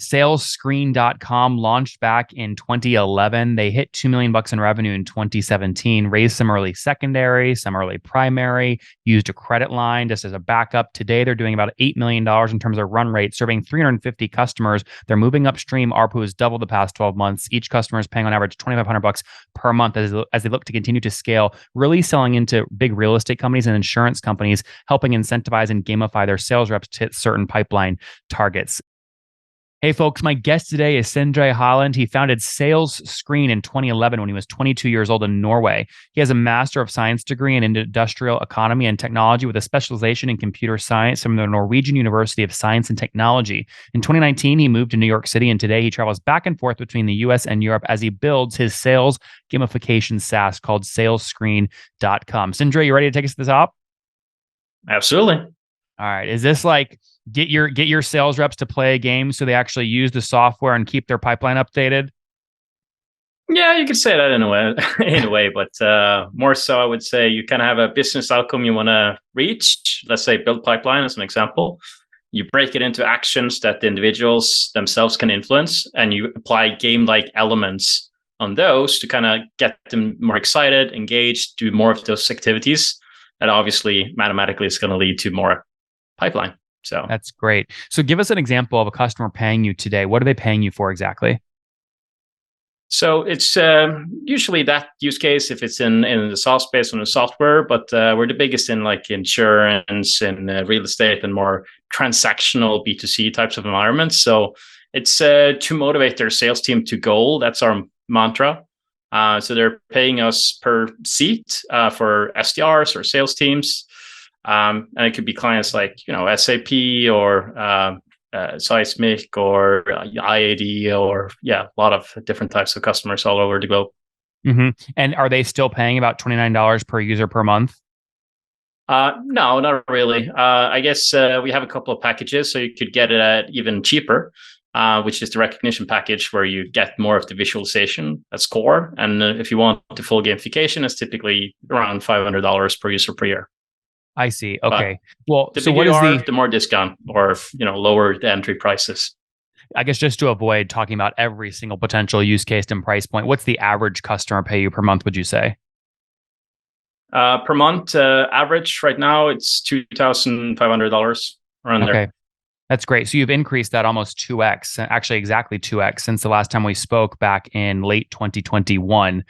Salesscreen.com launched back in 2011. They hit $2 million in revenue in 2017, raised some early secondary, some early primary, used a credit line just as a backup. Today, they're doing about $8 million in terms of run rate, serving 350 customers. They're moving upstream. ARPU has doubled the past 12 months. Each customer is paying on average $2,500 per month as they look to continue to scale, really selling into big real estate companies and insurance companies, helping incentivize and gamify their sales reps to hit certain pipeline targets. Hey folks, my guest today is Sindre Holland. He founded Sales Screen in 2011 when he was 22 years old in Norway. He has a Master of Science degree in Industrial Economy and Technology with a specialization in computer science from the Norwegian University of Science and Technology. In 2019, he moved to New York City, and today he travels back and forth between the US and Europe as he builds his sales gamification SaaS called salesscreen.com. Sindre, you ready to take us to the top? Absolutely. All right. Is this like get your sales reps to play a game so they actually use the software and keep their pipeline updated? Yeah, you could say that in a way, but more so, I would say you kind of have a business outcome you want to reach. Let's say build pipeline as an example. You break it into actions that the individuals themselves can influence, and you apply game-like elements on those to kind of get them more excited, engaged, do more of those activities. That obviously mathematically is going to lead to more pipeline. So that's great. So give us an example of a customer paying you today. What are they paying you for exactly? So it's usually that use case if it's in the SaaS space on the software, but we're the biggest in like insurance and real estate and more transactional B2C types of environments. So it's to motivate their sales team to goal. That's our mantra. So they're paying us per seat for SDRs or sales teams. And it could be clients like, SAP or Seismic or IAD or a lot of different types of customers all over the globe. Mm-hmm. And are they still paying about $29 per user per month? No, not really. I guess we have a couple of packages, so you could get it at even cheaper, which is the recognition package where you get more of the visualization as core. And if you want the full gamification, it's typically around $500 per user per year. I see. Okay. Well, so what is the more discount or lower the entry prices? I guess just to avoid talking about every single potential use case and price point, what's the average customer pay you per month, would you say? Per month, average right now, it's $2,500 around there. That's great. So you've increased that almost 2x, actually exactly 2x since the last time we spoke back in late 2021.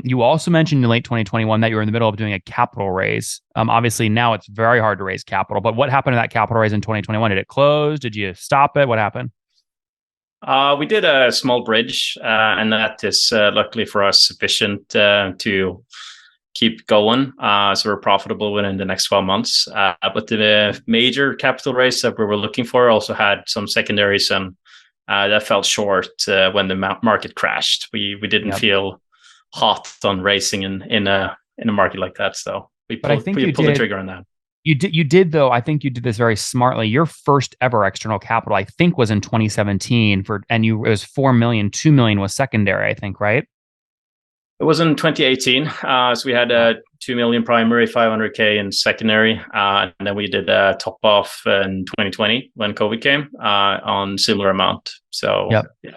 You also mentioned in late 2021 that you were in the middle of doing a capital raise. Obviously now it's very hard to raise capital, but what happened to that capital raise in 2021? Did it close? Did you stop it? What happened? We did a small bridge, and that is luckily for us sufficient to keep going. So we're profitable within the next 12 months. But the major capital raise that we were looking for also had some secondaries, and that fell short when the market crashed. We didn't feel hot on racing in a market like that. So we pulled the trigger on that. You did though. I think you did this very smartly. Your first ever external capital, I think, was in 2017 it was 4 million, 2 million was secondary, I think, right? It was in 2018. So we had 2 million primary, 500K in secondary. And then we did a top off in 2020 when COVID came on similar amount. So, yeah.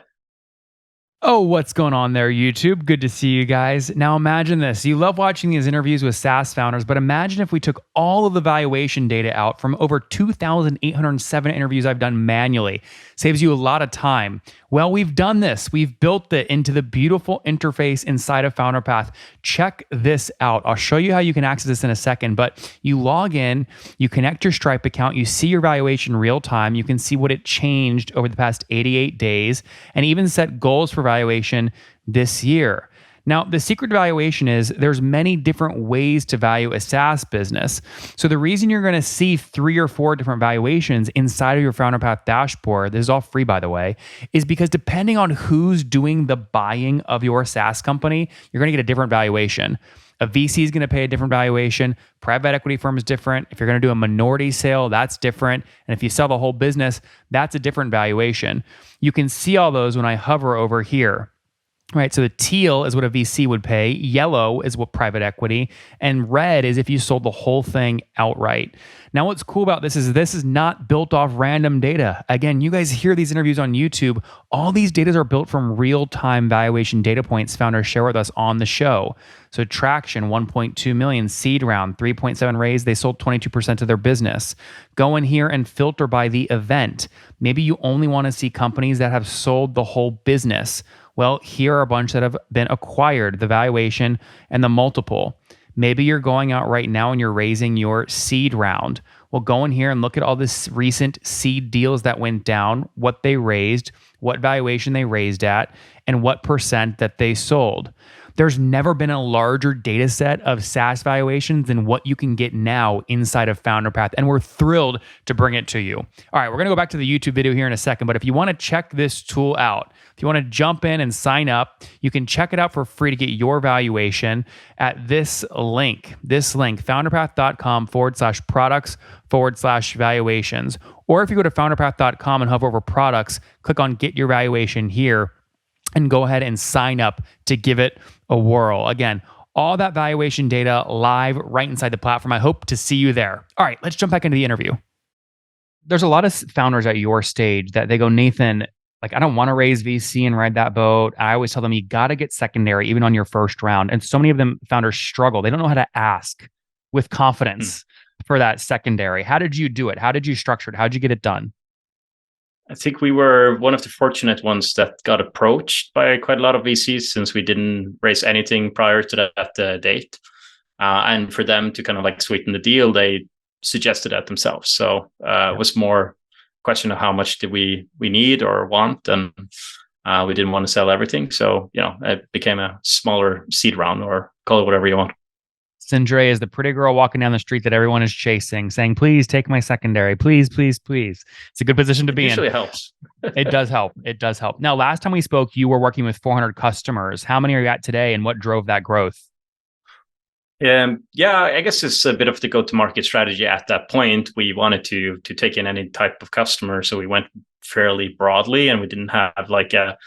Oh, what's going on there, YouTube? Good to see you guys. Now imagine this. You love watching these interviews with SaaS founders, but imagine if we took all of the valuation data out from over 2,807 interviews I've done manually. Saves you a lot of time. Well, we've done this. We've built it into the beautiful interface inside of FounderPath. Check this out. I'll show you how you can access this in a second, but you log in, you connect your Stripe account, you see your valuation real time, you can see what it changed over the past 88 days, and even set goals for valuation this year. Now, the secret to valuation is there's many different ways to value a SaaS business. So the reason you're going to see 3 or 4 different valuations inside of your FounderPath dashboard, this is all free by the way, is because depending on who's doing the buying of your SaaS company, you're going to get a different valuation. A VC is going to pay a different valuation. Private equity firm is different. If you're going to do a minority sale, that's different. And if you sell the whole business, that's a different valuation. You can see all those when I hover over here. Right. So the teal is what a VC would pay. Yellow is what private equity. And red is if you sold the whole thing outright. Now, what's cool about this is not built off random data. Again, you guys hear these interviews on YouTube. All these data are built from real-time valuation data points founders share with us on the show. So Traction, 1.2 million, seed round, 3.7 raise. They sold 22% of their business. Go in here and filter by the event. Maybe you only want to see companies that have sold the whole business. Well, here are a bunch that have been acquired, the valuation and the multiple. Maybe you're going out right now and you're raising your seed round. Well, go in here and look at all this recent seed deals that went down, what they raised, what valuation they raised at, and what percent that they sold. There's never been a larger data set of SaaS valuations than what you can get now inside of FounderPath, and we're thrilled to bring it to you. All right, we're going to go back to the YouTube video here in a second, but if you want to check this tool out, if you want to jump in and sign up, you can check it out for free to get your valuation at this link, founderpath.com/products/valuations. Or if you go to founderpath.com and hover over products, click on get your valuation here and go ahead and sign up to give it a whirl. Again, all that valuation data live right inside the platform. I hope to see you there. All right, let's jump back into the interview. There's a lot of founders at your stage that they go, Nathan, like, I don't want to raise VC and ride that boat. I always tell them you got to get secondary even on your first round. And so many of them founders struggle. They don't know how to ask with confidence for that secondary. How did you do it? How did you structure it? How did you get it done? I think we were one of the fortunate ones that got approached by quite a lot of VCs since we didn't raise anything prior to that date. And for them to kind of like sweeten the deal, they suggested that themselves. So it was more a question of how much did we need or want, and we didn't want to sell everything. So, it became a smaller seed round, or call it whatever you want. Sindre is the pretty girl walking down the street that everyone is chasing, saying, please take my secondary. Please, please, please. It's a good position to be in. It usually helps. It does help. It does help. Now, last time we spoke, you were working with 400 customers. How many are you at today, and what drove that growth? I guess it's a bit of the go-to-market strategy at that point. We wanted to take in any type of customer, so we went fairly broadly, and we didn't have like a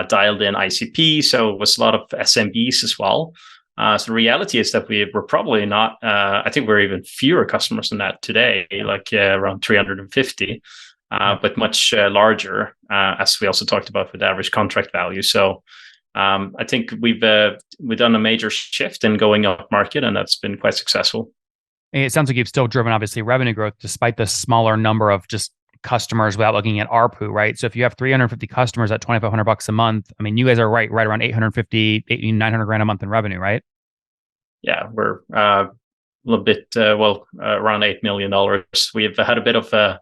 dialed-in ICP, so it was a lot of SMBs as well. So the reality is that we were probably not, I think we're even fewer customers than that today, like around 350, but much larger, as we also talked about with average contract value. So I think we've done a major shift in going up market, and that's been quite successful. It sounds like you've still driven, obviously, revenue growth despite the smaller number of just customers without looking at ARPU, right? So if you have 350 customers at $2,500 a month, I mean, you guys are right around 850, 900 grand a month in revenue, right? Yeah, we're a little bit, around $8 million. We've had a bit of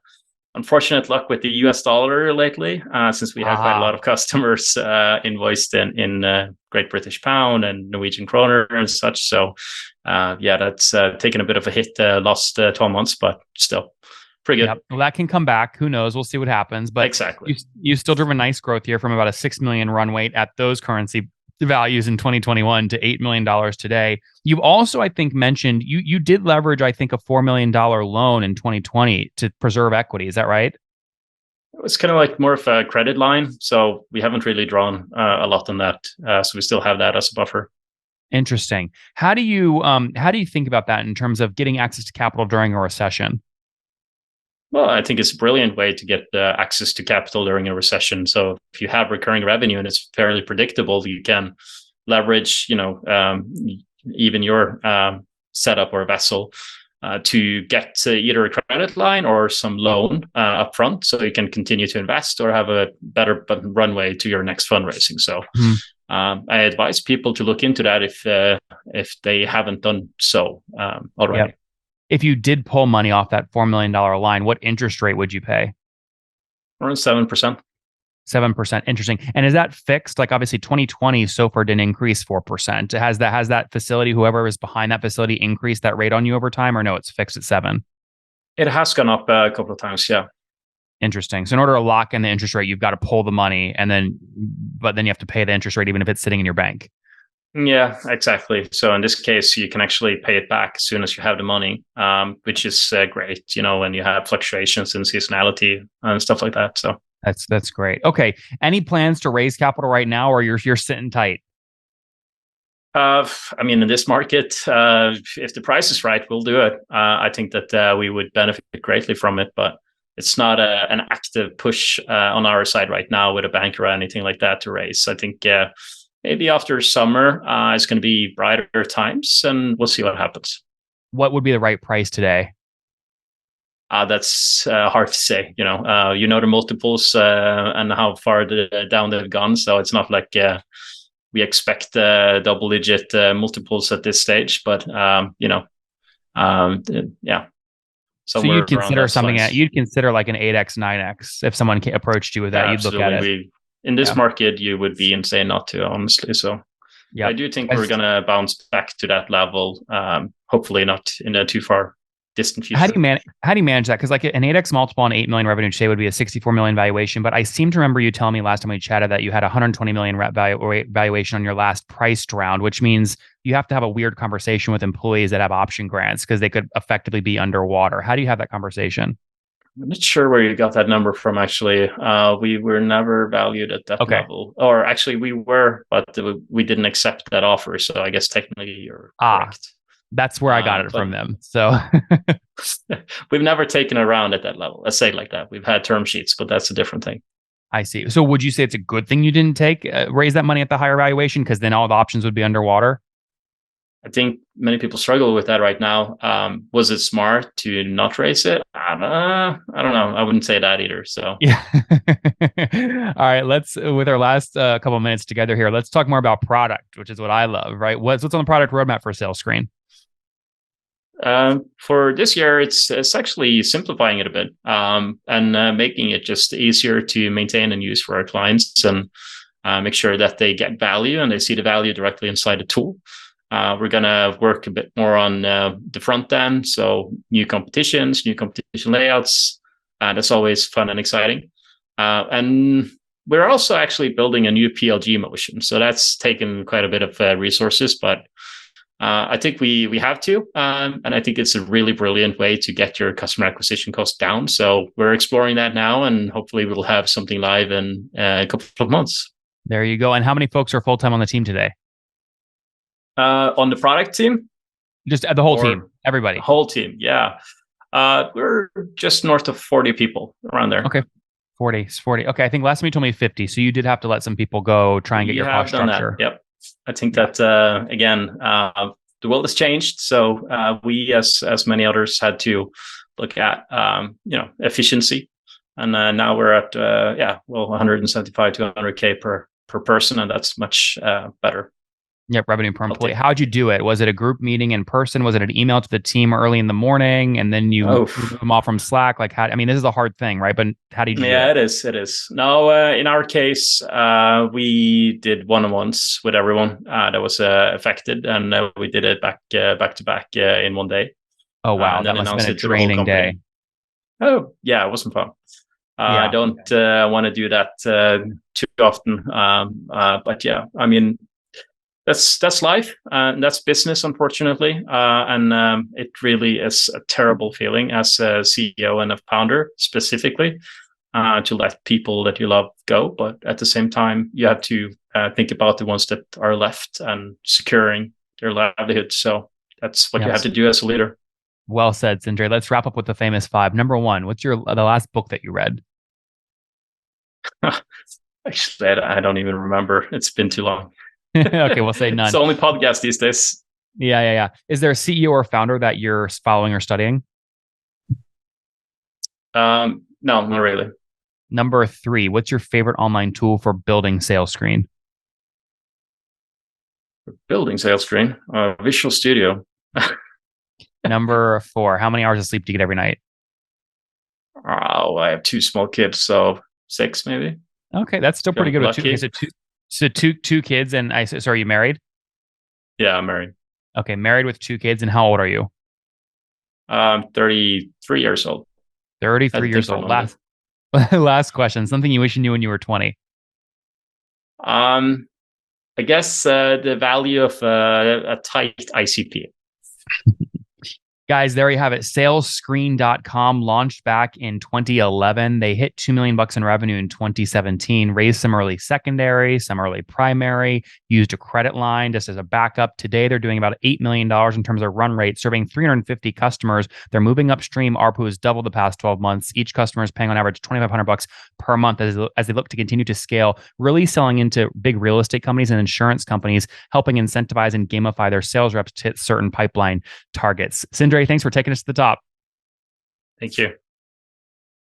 unfortunate luck with the US dollar lately, since we have quite a lot of customers invoiced in Great British Pound and Norwegian kroner and such. So that's taken a bit of a hit last 12 months, but still pretty good. Yep. Well, that can come back. Who knows? We'll see what happens. But exactly, you still driven nice growth here from about a 6 million run rate at those currency values in 2021 to $8 million today. You've also, I think, mentioned you did leverage, I think, a $4 million loan in 2020 to preserve equity. Is that right? It was kind of like more of a credit line. So we haven't really drawn a lot on that. So we still have that as a buffer. Interesting. How do you think about that in terms of getting access to capital during a recession? Well, I think it's a brilliant way to get access to capital during a recession. So if you have recurring revenue and it's fairly predictable, you can leverage, even your setup or vessel to get either a credit line or some loan upfront, so you can continue to invest or have a better runway to your next fundraising. So I advise people to look into that if they haven't done so already. Yep. If you did pull money off that $4 million line, what interest rate would you pay? Around 7%. 7%. Interesting. And is that fixed? Like, obviously 2020 SOFR didn't increase 4%. Has that facility, whoever is behind that facility, increased that rate on you over time, or no, it's fixed at 7%? It has gone up a couple of times, yeah. Interesting. So in order to lock in the interest rate, you've got to pull the money, but then you have to pay the interest rate even if it's sitting in your bank. Yeah, exactly. So in this case, you can actually pay it back as soon as you have the money, which is great, when you have fluctuations in seasonality and stuff like that. So That's great. Okay. Any plans to raise capital right now, or you're sitting tight? I mean, in this market, if the price is right, we'll do it. I think that we would benefit greatly from it, but it's not an active push on our side right now with a banker or anything like that to raise. I think maybe after summer, it's going to be brighter times, and we'll see what happens. What would be the right price today? That's hard to say. The multiples and how far down they've gone. So it's not like we expect double-digit multiples at this stage, but yeah. So you'd consider something lines. you'd consider like an 8x, 9x if someone approached you with that. Yeah, you'd look at it. In this market, you would be insane not to, honestly. So yeah, I do think we're gonna bounce back to that level. Hopefully, not in a too far distant future. How do you manage that? Because like an 8x multiple on 8 million revenue today would be a 64 million valuation. But I seem to remember you telling me last time we chatted that you had 120 million valuation on your last priced round, which means you have to have a weird conversation with employees that have option grants because they could effectively be underwater. How do you have that conversation? I'm not sure where you got that number from, actually. We were never valued at that level. Or actually, we were, but we didn't accept that offer. So I guess technically you're correct. That's where I got it from them. So we've never taken a round at that level. Let's say it like that. We've had term sheets, but that's a different thing. I see. So would you say it's a good thing you didn't raise that money at the higher valuation, because then all the options would be underwater? I think many people struggle with that right now. Was it smart to not raise it? I don't know. I wouldn't say that either. So yeah. All right. With our last couple of minutes together here, let's talk more about product, which is what I love, right? What's on the product roadmap for SalesScreen? For this year, it's actually simplifying it a bit and making it just easier to maintain and use for our clients, and make sure that they get value and they see the value directly inside the tool. We're going to work a bit more on the front end. So new competition layouts. That's always fun and exciting. And we're also actually building a new PLG motion. So that's taken quite a bit of resources, but I think we have to. And I think it's a really brilliant way to get your customer acquisition cost down. So we're exploring that now, and hopefully we'll have something live in a couple of months. There you go. And how many folks are full-time on the team today? On the product team? Just the whole team, everybody. The whole team, yeah. We're just north of 40 people around there. Okay. 40. Okay, I think last time you told me 50. So you did have to let some people go try and get your cost structure. That. Yep. I think that, again, the world has changed. So we, as many others, had to look at, efficiency. And now we're at, 175 to 100K per person. And that's much better. Yep, revenue per employee. How'd you do it? Was it a group meeting in person? Was it an email to the team early in the morning, and then you move them off from Slack? Like, this is a hard thing, right? But how do you do it? Yeah, it is. No, in our case, we did one-on-ones with everyone that was affected, and we did it back to back in one day. Oh, wow. That must have been a draining day. Oh, yeah, it wasn't fun. I don't want to do that too often. But yeah, I mean, that's life, and that's business, unfortunately. And it really is a terrible feeling as a CEO and a founder, specifically, to let people that you love go. But at the same time, you have to think about the ones that are left and securing their livelihood. So that's what you have to do as a leader. Well said, Sindre. Let's wrap up with the famous 5. Number 1, what's the last book that you read? Actually, I don't even remember. It's been too long. Okay, we'll say none. It's the only podcast these days. Yeah. Is there a CEO or founder that you're following or studying? No, not really. Number 3, what's your favorite online tool for building SalesScreen? Building SalesScreen, Visual Studio. Number 4, how many hours of sleep do you get every night? Oh, I have 2 small kids, so 6 maybe. Okay, that's still pretty good. Lucky. So two kids, and are you married? Yeah, I'm married. Okay, married with 2 kids, and how old are you? 33 years old. 33 years old. Last question. Something you wish you knew when you were 20. I guess the value of a tight ICP. Guys, there you have it. Salesscreen.com launched back in 2011. They hit $2 million in revenue in 2017, raised some early secondary, some early primary, used a credit line just as a backup. Today, they're doing about $8 million in terms of run rate, serving 350 customers. They're moving upstream. ARPU has doubled the past 12 months. Each customer is paying on average $2,500 per month as they look to continue to scale, really selling into big real estate companies and insurance companies, helping incentivize and gamify their sales reps to hit certain pipeline targets. Sindre, thanks for taking us to the top. Thank you.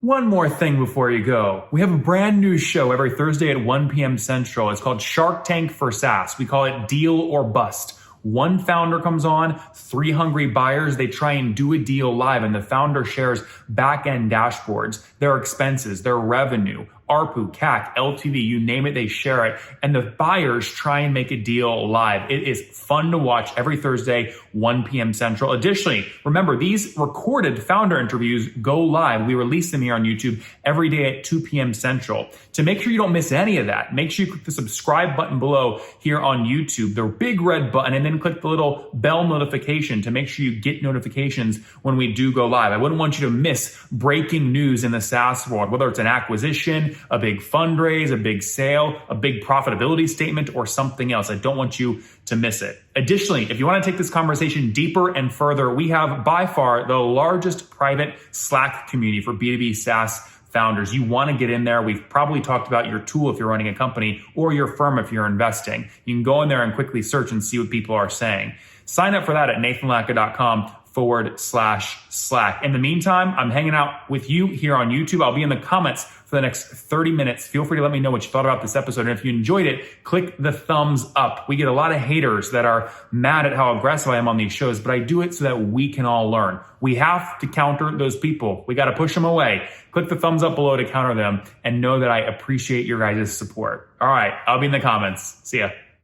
One more thing before you go. We have a brand new show every Thursday at 1 p.m. Central. It's called Shark Tank for SaaS. We call it Deal or Bust. One founder comes on, 3 hungry buyers, they try and do a deal live, and the founder shares back-end dashboards, their expenses, their revenue, ARPU, CAC, LTV, you name it, they share it. And the buyers try and make a deal live. It is fun to watch every Thursday, 1 p.m. Central. Additionally, remember, these recorded founder interviews go live. We release them here on YouTube every day at 2 p.m. Central. To make sure you don't miss any of that, make sure you click the subscribe button below here on YouTube, the big red button, and then click the little bell notification to make sure you get notifications when we do go live. I wouldn't want you to miss breaking news in the SaaS world, whether it's an acquisition, a big fundraise, a big sale, a big profitability statement, or something else. I don't want you to miss it. Additionally, if you want to take this conversation deeper and further, we have by far the largest private Slack community for B2B SaaS founders. You want to get in there. We've probably talked about your tool if you're running a company or your firm if you're investing. You can go in there and quickly search and see what people are saying. Sign up for that at nathanlatka.com/Slack. In the meantime, I'm hanging out with you here on YouTube. I'll be in the comments for the next 30 minutes. Feel free to let me know what you thought about this episode. And if you enjoyed it, click the thumbs up. We get a lot of haters that are mad at how aggressive I am on these shows, but I do it so that we can all learn. We have to counter those people. We got to push them away. Click the thumbs up below to counter them and know that I appreciate your guys' support. All right, I'll be in the comments. See ya.